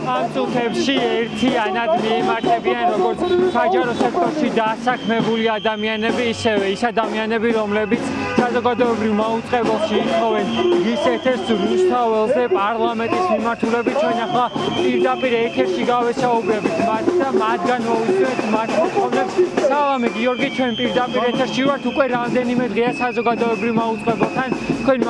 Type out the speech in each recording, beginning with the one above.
ამ წუთებში ერთიანად მიემართებიან როგორც საჯარო სექტორში დასაქმებული ადამიანები, ისევე ის ადამიანები, რომლებიც საზოგადოებრივ მაუწყებელში ითხოვენ ის ეთერს რუსთაველზე პარლამენტის მიმართულებით. ჩვენ ახლა პირდაპირ ეთერში გავესაუბრებით მათ და მათგან მოვისმენთ მათ მოთხოვნებს. სალამი გიორგი, ჩვენ პირდაპირ ეთერში ვართ უკვე რამდენიმე დღეა საზოგადოებრივ მაუწყებელთან. თქვენ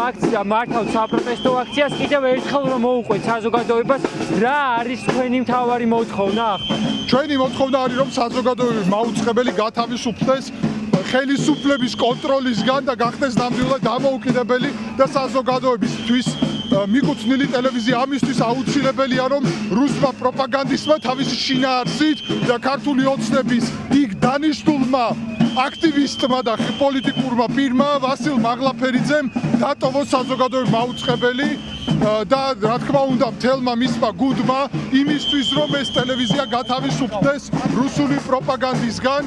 მართავთ საპროტესტო აქციას. კიდევ ერთხელ რომ მოუყვეთ საზოგადოებას, რა არის თქვენი მთავარი მოთხოვნა? ჩვენი მოთხოვნა არის რომ საზოგადოებრივ მაუწყებელი გათავისუფლდეს ხელისუფლების კონტროლისგან და გახდეს ნამდვილად დამოუკიდებელი და საზოგადოებისთვის მიკუთვნილი ტელევიზია ამისთვის აუცილებელია რომ რუსმა პროპაგანდისტმა თავისი შინაარსით და ქართული ოცნების დიდ დანიშნულმა აქტივისტმა და პოლიტიკურმა პირმა ვასილ მაღლაფერიძემ დატოვოს საზოგადოებრივ მაუწყებელი და რა თქმა უნდა მთელმა მისმა გუნდმა იმისთვის რომ ეს ტელევიზია გათავისუფლდეს რუსული პროპაგანდისგან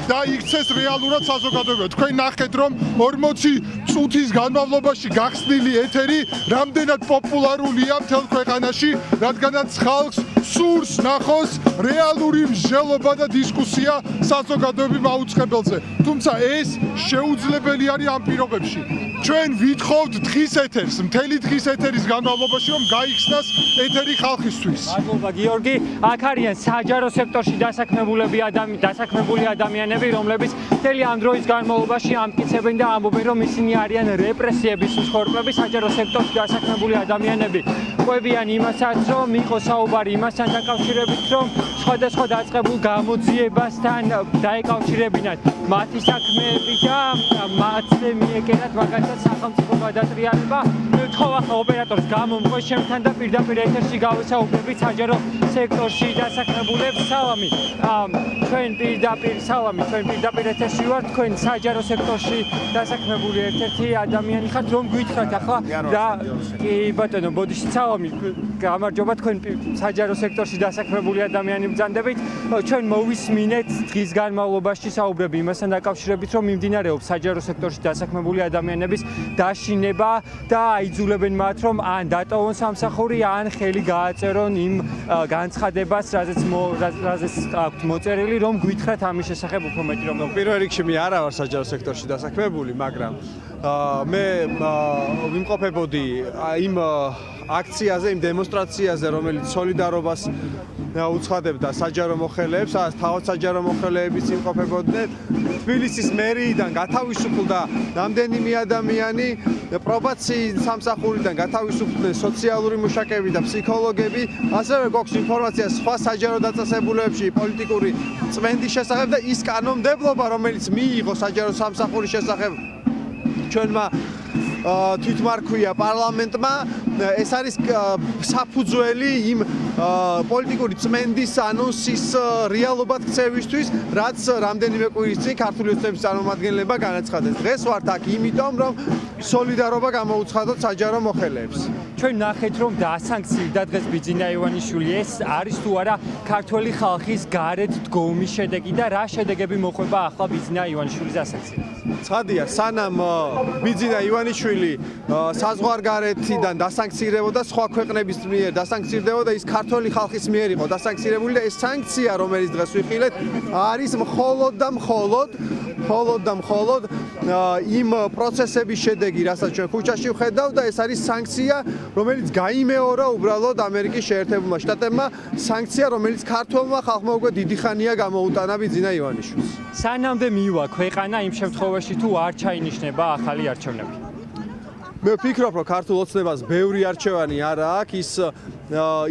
და იქცეს რეალურად საზოგადოება. თქვენ ნახეთ რომ 40 წუთის განმავლობაში გახსნილი ეთერი რამდენად პოპულარულია მთელ ქვეყანაში, რადგანაც ხალხს სურს ნახოს რეალური მსჯელობა და დისკუსია საზოგადოებრივ მაუწყებელზე. თუმცა ეს შეუძლებელი არის ამ პირობებში. ჩვენ ვითხოვთ დღის ეთერს, მთელი დღის ეთერის განმავლობაში რომ გაიხსნას ეთერი ხალხისთვის. მადლობა გიორგი. აქ არიან საჯარო სექტორში დასაქმებული ადამიანები, რომლებიც მთელი ამ დროის განმავლობაში ამტკიცებენ და ამბობენ, რომ ისინი არიან რეპრესიების მსხვერპლები. საჯარო სექტორში დასაქმებული ადამიანები ყვებიან იმასაც, რომ იყოს საუბარი იმასთან დაკავშირებით, რომ სხვადასხვა დაწყებულ გამოძიებასთან დაეკავშირებინათ მათი საქმეები და მათზე მიეკერათ მაგალითად სახელმწიფო გადატრიალება. ვთხოვ ახლა ოპერატორს გამომყვეს ჩემთან და პირდაპირ ეთერში გავესაუბრებით საჯარო სექტორში დასაქმებულებს. სალამი. ჩვენ პირდაპირ ეთერში ვართ. თქვენ საჯარო სექტორში დასაქმებული ერთ-ერთი ადამიანი ხართ, რომ გითხრათ ახლა რა კი ბატონო ბოდიში სალამი. გამარჯობა, თქვენ საჯარო სექტორში დასაქმებული ადამიანი ბრძანდებით. ჩვენ მოვისმინეთ დღის განმავლობაში საუბრები იმასთან დაკავშირებით, რომ მიმდინარეობს საჯარო სექტორში დასაქმებული ადამიანების დაშინება და აიძულებენ მათ, რომ ან დატოვონ სამსახური, ან ხელი გააწერონ იმ განცხადებას, რაზეც აქვთ მოწერილი, რომ გითხრათ ამის შესახებ უფრო მეტი რომ პირველ რიგში მე არა ვარ საჯარო სექტორში დასაქმებული, მაგრამ მე ვიმყოფებოდი იმ აქციაზე, იმ დემონსტრაციაზე, რომელიც სოლიდარობას უცხადებდა საჯარო მოხელეებს, თავად საჯარო მოხელეებიც იმყოფებოდნენ. თბილისის მერიიდან გათავისუფლდა რამდენიმე ადამიანი, პრობაციის სამსახურიდან გათავისუფლდნენ სოციალური მუშაკები და ფსიქოლოგები. ასევე გვაქვს ინფორმაცია სხვა საჯარო დაწესებულებებში პოლიტიკური წმენდის შესახებ და ის კანონმდებლობა, რომელიც მიიღო საჯარო სამსახურის შესახებ ჩვენმა თვითმარქვია პარლამენტმა, ეს არის საფუძველი იმ პოლიტიკური წმენდის ანონსის რეალობად ქცევისთვის, რაც რამდენიმე კვირის წინ ქართული ოცნების წარმომადგენლებმა განაცხადეს. დღეს ვართ აქ იმიტომ, რომ სოლიდარობა გამოუცხადოთ საჯარო მოხელეებს. ჩვენ ნახეთ, რომ დაასანქცირდა დღეს ბიძინა ივანიშვილი. ეს არის თუ არა ქართველი ხალხის გარეთ დგომის შედეგი და რა შედეგები მოყვება ახლა ბიძინა ივანიშვილის დასანქცირებას? ცხადია, სანამ ბიძინა ივანიშვილი საზღვარგარეთიდან დასანქცირებოდა, სხვა ქვეყნების მიერ დასანქცირდებოდა, ის ქართველი ხალხის მიერ იყო დასანქცირებული და ეს სანქცია, რომელიც დღეს ვიხილეთ, არის მხოლოდ და მხოლოდ იმ პროცესების შედეგი, რასაც ჩვენ ქუჩაში ვხედავთ და ეს არის სანქცია, რომელიც გაიმეორა უბრალოდ ამერიკის შეერთებულმა შტატებმა, სანქცია, რომელიც ქართველმა ხალხმა უკვე დიდი ხანია გამოუტანა ბიძინა ივანიშვილს. სანამდე მივა ქვეყანა იმ შემთხვევაში თუ არ ჩაინიშნება ახალი არჩევნები? მე ვფიქრობ, რომ ქართულ ოცნებას ბევრი არჩევანი არა აქვს, ის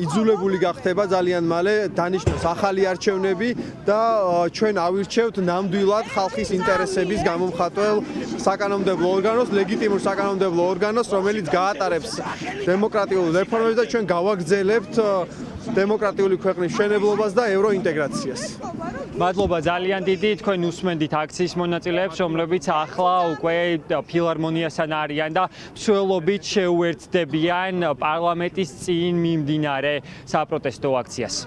იძულებული გახდება ძალიან მალე დანიშნოს ახალი არჩევნები და ჩვენ ავირჩევთ ნამდვილად ხალხის ინტერესების გამომხატველ საკანონმდებლო ორგანოს, ლეგიტიმურ საკანონმდებლო ორგანოს, რომელიც გაატარებს დემოკრატიულ რეფორმებს და ჩვენ გავაგრძელებთ დემოკრატიული ქვეყნის მშენებლობას და ევროინტეგრაციას. მადლობა ძალიან დიდი. თქვენ უსმენდით აქციის მონაწილეებს, რომლებიც ახლა უკვე ფილარმონიასთან არიან და მსვლელობით შეუერთდებიან პარლამენტის წინ მიმდინარე საპროტესტო აქციას.